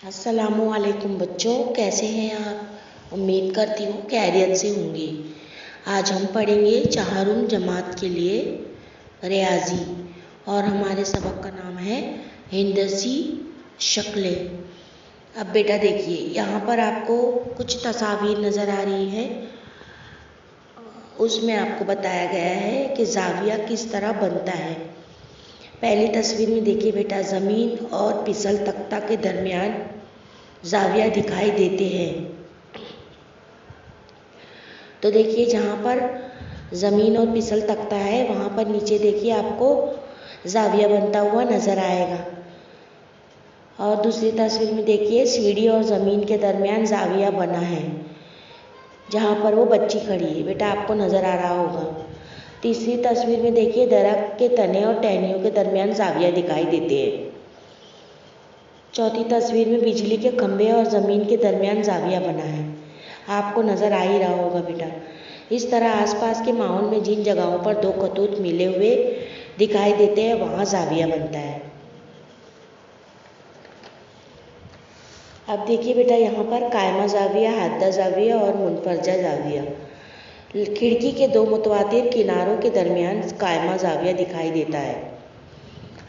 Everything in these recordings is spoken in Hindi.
अस्सलामुअलैकुम बच्चों, कैसे हैं आप। उम्मीद करती हूँ खैरियत से होंगे। आज हम पढ़ेंगे चाहरुम जमात के लिए रियाजी और हमारे सबक का नाम है हिंदसी शक्लें। अब बेटा देखिए, यहाँ पर आपको कुछ तस्वीर नज़र आ रही है। उसमें आपको बताया गया है कि जाविया किस तरह बनता है। पहली तस्वीर में देखिए बेटा, ज़मीन और फिसल तख्ता के दरमियान जाविया दिखाई देते हैं। तो देखिए, जहाँ पर ज़मीन और फिसल तख्ता है वहाँ पर नीचे देखिए आपको जाविया बनता हुआ नज़र आएगा। और दूसरी तस्वीर में देखिए, सीढ़ी और ज़मीन के दरमियान जाविया बना है जहाँ पर वो बच्ची खड़ी है, बेटा आपको नज़र आ रहा होगा। तीसरी तस्वीर में देखिए, दरख्त के तने और टहनियों के दरमियान जाविया दिखाई देते हैं। चौथी तस्वीर में बिजली के खंभे और ज़मीन के दरमियान जाविया बना है, आपको नज़र आ ही रहा होगा बेटा। इस तरह आसपास के माहौल में जिन जगहों पर दो खतूत मिले हुए दिखाई देते हैं वहाँ जाविया बनता है। अब देखिए बेटा, यहाँ पर कायमा जाविया, हादा जाविया और मुनफरजा जाविया। खिड़की के दो मुतवातिर किनारों के दरमियान कायमा जाविया दिखाई देता है,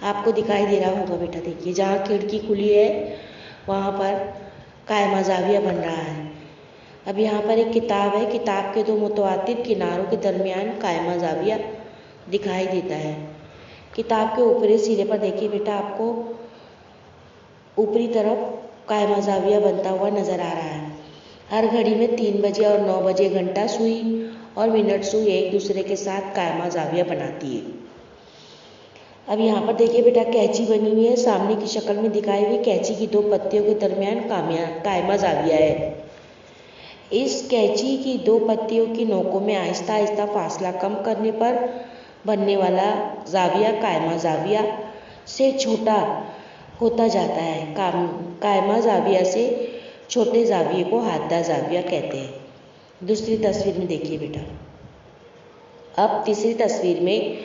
आपको दिखाई दे रहा होगा बेटा। देखिए, जहाँ खिड़की खुली है वहाँ पर कायमा जाविया बन रहा है। अब यहाँ पर एक किताब है, किताब के दो मुतवातिर किनारों के दरमियान कायमा जाविया दिखाई देता है। किताब के ऊपरी सिरे पर देखिए बेटा, आपको ऊपरी तरफ कायमा जाविया बनता हुआ नज़र आ रहा है। हर घड़ी में 3 बजे और 9 बजे घंटा सुई और मिनट सुई एक दूसरे के साथ कायमा जाविया बनाती है। अब यहाँ पर देखिए बेटा, कैंची बनी हुई है। सामने की शक्ल में दिखाई हुई कैंची की दो पत्तियों के दरमियान कायमा जाविया है। इस कैंची की दो पत्तियों की नोकों में आहिस्ता आहिस्ता फासला कम करने पर बनने वाला जाविया कायमा जाविया से छोटा होता जाता है। कायमा जाविया से छोटे जाविये को हादा जाविया कहते हैं। दूसरी तस्वीर में देखिए बेटा, अब तीसरी तस्वीर में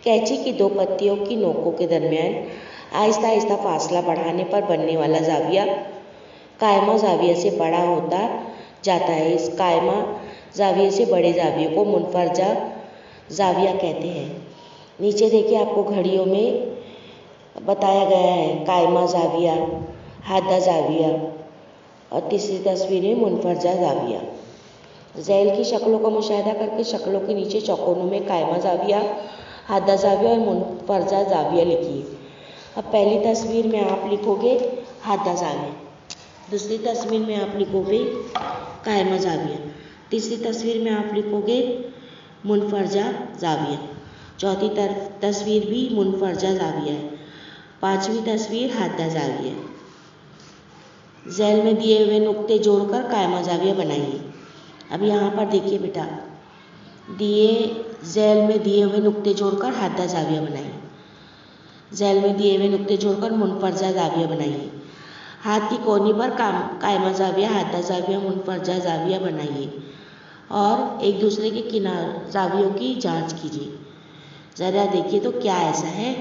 कैंची की दो पत्तियों की नोकों के दरमियान आहिस्ता आहिस्ता फासला बढ़ाने पर बनने वाला जाविया कायमा जाविया से बड़ा होता जाता है। इस कायमा जाविये से बड़े जाविये को मुनफरजा जाविया कहते हैं। नीचे देखिए, आपको घड़ियों में बताया गया है कायमा जाविया, हादा जाविया और तीसरी तस्वीर में मुनफरजा जाविया। झैल की शक्लों का मुशाहिदा करके शक्लों के नीचे चौकोनों में कायमा जाविया, हादा जाविया और मुनफरजा जाविया लिखिए। अब पहली तस्वीर में आप लिखोगे हादा जाविया, दूसरी तस्वीर में आप लिखोगे कायमा जाविया, तीसरी तस्वीर में आप लिखोगे मुनफरजा जाविया, चौथी तस्वीर भी मुनफरजा जाविया है, पांचवी तस्वीर हादा जाविया। झैल में दिए हुए नुक्ते जोड़कर कायमा जाविया बनाइए। अब यहाँ पर देखिए बेटा, झैल में दिए हुए नुक्ते जोड़कर हादा जाविया बनाइए। झैल में दिए हुए नुक्ते जोड़कर मुनफरजा जाविया बनाइए। हाथ की कोहनी पर कायमा जाविया, हादा जाविया, मुनफरजा जाविया बनाइए और एक दूसरे के किनार जावियों की जांच कीजिए। ज़रा देखिए तो क्या ऐसा है।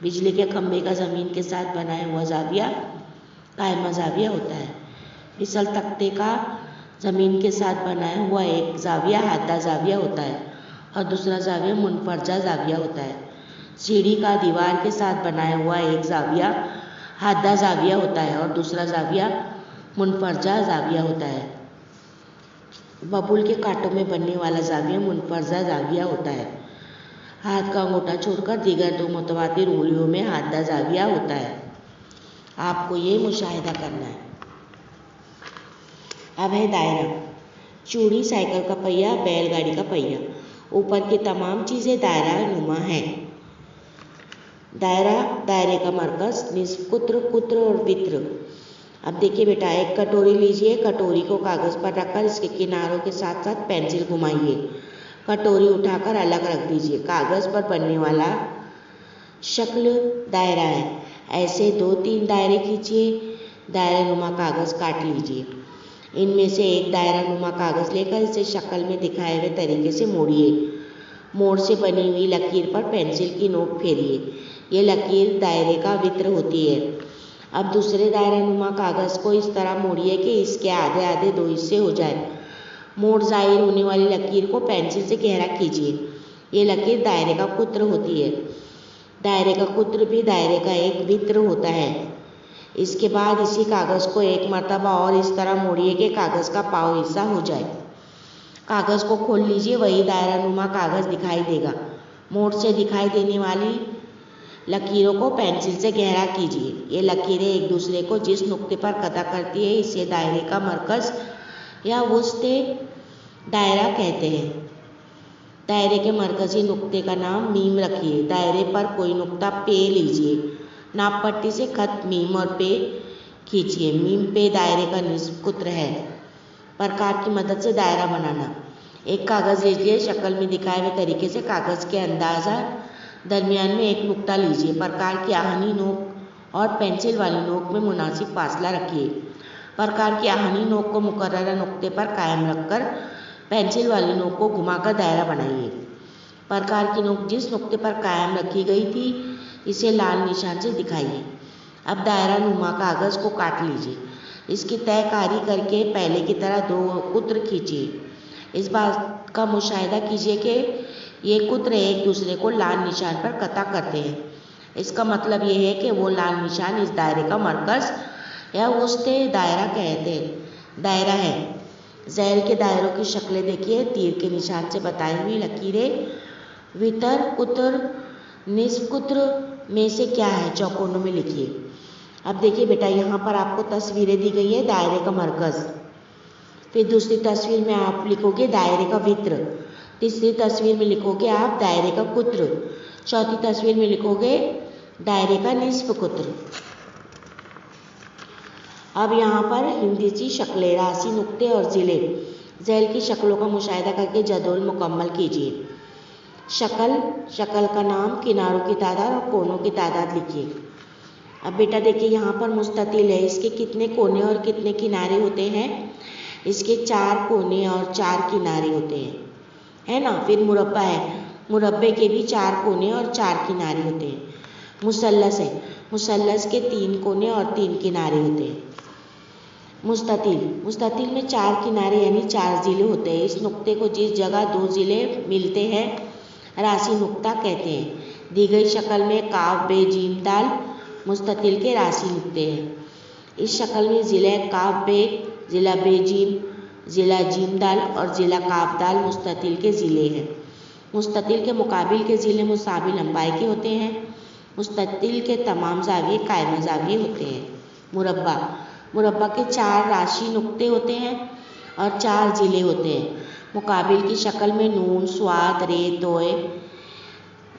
बिजली के खंभे का ज़मीन के साथ बनाया हुआ जाविया कायमा जाविया होता है। फिसल तख्ते का ज़मीन के साथ बनाया हुआ एक जाविया हादा जाविया होता है और दूसरा जाविया मुनफरजा जाविया होता है। सीढ़ी का दीवार के साथ बनाया हुआ एक जाविया हादा जाविया होता है और दूसरा जाविया मुनफरजा जाविया होता है। बबूल के कांटों में बनने वाला जाविया मुनफरजा जाविया होता है। हाथ का अंगूठा छोड़कर दीगर दो मुतवातिर उंगलियों में हादा जाविया होता है। आपको ये मुशाहिदा करना है। अब है दायरा। चूड़ी, साइकिल का पहिया, बैलगाड़ी का पहिया, ऊपर की तमाम चीज़ें दायरा नुमा हैं। दायरा, दायरे का मरकज़, निस्फ कुत्र, कुत्र और वित्र। अब देखिए बेटा, एक कटोरी लीजिए। कटोरी को कागज़ पर रखकर इसके किनारों के साथ साथ पेंसिल घुमाइए। कटोरी उठाकर अलग रख दीजिए। कागज़ पर बनने वाला शक्ल दायरा है। ऐसे 2-3 दायरे खींचिए। दायरा नुमा कागज़ काट लीजिए। इनमें से एक दायरा नुमा कागज़ लेकर इसे शक्ल में दिखाए हुए तरीके से मोड़िए। मोड़ से बनी हुई लकीर पर पेंसिल की नोक फेरिए। ये लकीर दायरे का वित्र होती है। अब दूसरे दायरानुमा कागज़ को इस तरह मोड़िए कि इसके आधे आधे दो हिस्से हो जाए। मोड़ जाहिर होने वाली लकीर को पेंसिल से गहरा कीजिए। ये लकीर दायरे का कुत्र होती है। दायरे का कुत्र भी दायरे का एक वृत्त होता है। इसके बाद इसी कागज़ को एक मर्तबा और इस तरह मोड़िए कि कागज़ का पाव हिस्सा हो जाए। कागज़ को खोल लीजिए, वही दायरानुमा कागज़ दिखाई देगा। मोड़ से दिखाई देने वाली लकीरों को पेंसिल से गहरा कीजिए। ये लकीरें एक दूसरे को जिस नुक्ते पर कता करती है इसे दायरे का मरकज़ या वुस्ते दायरा कहते हैं। दायरे के मरकज़ी नुक्ते का नाम मीम रखिए। दायरे पर कोई नुक्ता पे लीजिए। नाप पट्टी से खत मीम और पे खींचिए। मीम पे दायरे का निस्फ कुत्र है। प्रकार की मदद से दायरा बनाना। एक कागज़ लीजिए। शक्ल में दिखाए हुए तरीके से कागज़ के अंदाज़ा दरमियान में एक नुक्ता लीजिए। प्रकार की आहनी नोक और पेंसिल वाली नोक में मुनासिब फासला रखिए। प्रकार की आहनी नोक को मुकर्ररा नुक्ते पर कायम रखकर पेंसिल वाली नोक को घुमाकर दायरा बनाइए। प्रकार की नोक जिस नुक्ते पर कायम रखी गई थी इसे लाल निशान से दिखाइए। अब दायरा नुमा कागज़ को काट लीजिए। इसकी तयकारी करके पहले की तरह दो कुत्र खींचिए। इस बात का मुशाहिदा कीजिए कि ये कुत्र एक दूसरे को लाल निशान पर कता करते हैं। इसका मतलब ये है कि वो लाल निशान इस दायरे का मरकज़ या वुस्ते दायरा है। ज़ैल के दायरों की शक्लें देखिए। तीर के निशान से बताई हुई लकीरें वितर कुत्र निस्फ कुत्र में से क्या है चौकोनों में लिखिए। अब देखिए बेटा, यहाँ पर आपको तस्वीरें दी गई है दायरे का मरकज़। फिर दूसरी तस्वीर में आप लिखोगे दायरे का वित्र। तीसरी तस्वीर में लिखोगे आप दायरे का कुत्र। चौथी तस्वीर में लिखोगे दायरे का निस्फ कुत्र। अब यहाँ पर हिंदी सी शक्लें, राशि, नुक्ते और ज़िले। ज़ैल की शक्लों का मुशाहिदा करके जदोल मुकम्मल कीजिए। शक्ल का नाम, किनारों की तादाद और कोनों की तादाद लिखिए। अब बेटा देखिए, यहाँ पर मुस्ततिल है। इसके कितने कोने और कितने किनारे होते हैं? इसके 4 कोने और 4 किनारे होते हैं, है ना। फिर मुरब्बा है। मुरब्बे के भी 4 कोने और 4 किनारे होते हैं। मुसल्लस है। मुसल्लस के 3 कोने और 3 किनारे होते हैं। मुस्ततिल में 4 किनारे यानी 4 ज़िले होते हैं। इस नुक्ते को जिस जगह 2 ज़िले मिलते हैं राशि नुक्ता कहते हैं। दी गई शक्ल में काफ बे जीम दाल मुस्ततिल के राशि नुक्ते हैं। इस शक्ल में ज़िला काफ बे, ज़िला बे जीम, ज़िला जीम दाल और ज़िला काफ दाल मुस्ततिल के ज़िले हैं। मुस्ततिल के मुकाबिल के ज़िले मुसावी लंबाई के होते हैं। मुस्ततिल के तमाम ज़ाविये कायमा ज़ाविये होते हैं। मुरब्बा के 4 राशि नुक्ते होते हैं और 4 ज़िले होते हैं। मुकाबिल की शक्ल में नून, स्वाद, रे, तोय,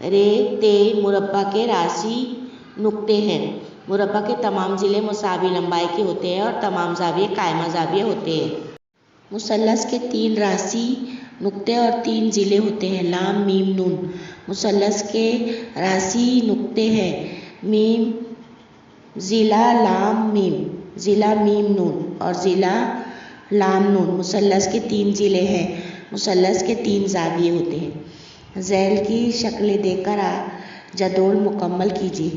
रे, ते मुरब्बा के राशि नुक्ते हैं। मुरब्बा के तमाम ज़िले मुसावी लंबाई के होते हैं और तमाम ज़ाविये कायमा ज़ाविये होते हैं। मुसल्लस के 3 राशि नुक्ते और 3 ज़िले होते हैं। लाम, मीम, नून। मुसल्लस के राशि नुक्ते हैं मीम, ज़िला, लाम, मीम, ज़िला, मीम, नून और ज़िला, लाम, नून। मुसल्लस के 3 ज़िले हैं। मुसल्लस के 3 ज़ाविये होते हैं। ज़ैल की शक्लें देखकर जदोल मुकम्मल कीजिए।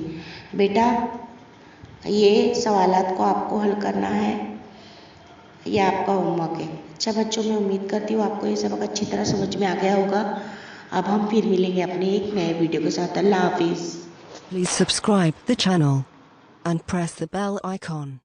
बेटा, ये सवालात को आपको हल करना है। ये आपका होमवर्क है। अच्छा बच्चों, मैं उम्मीद करती हूँ आपको ये सबक अच्छी तरह समझ में आ गया होगा। अब हम फिर मिलेंगे अपने एक नए वीडियो के साथ। अल्लाह हाफिज़। Please subscribe the channel and press the bell icon.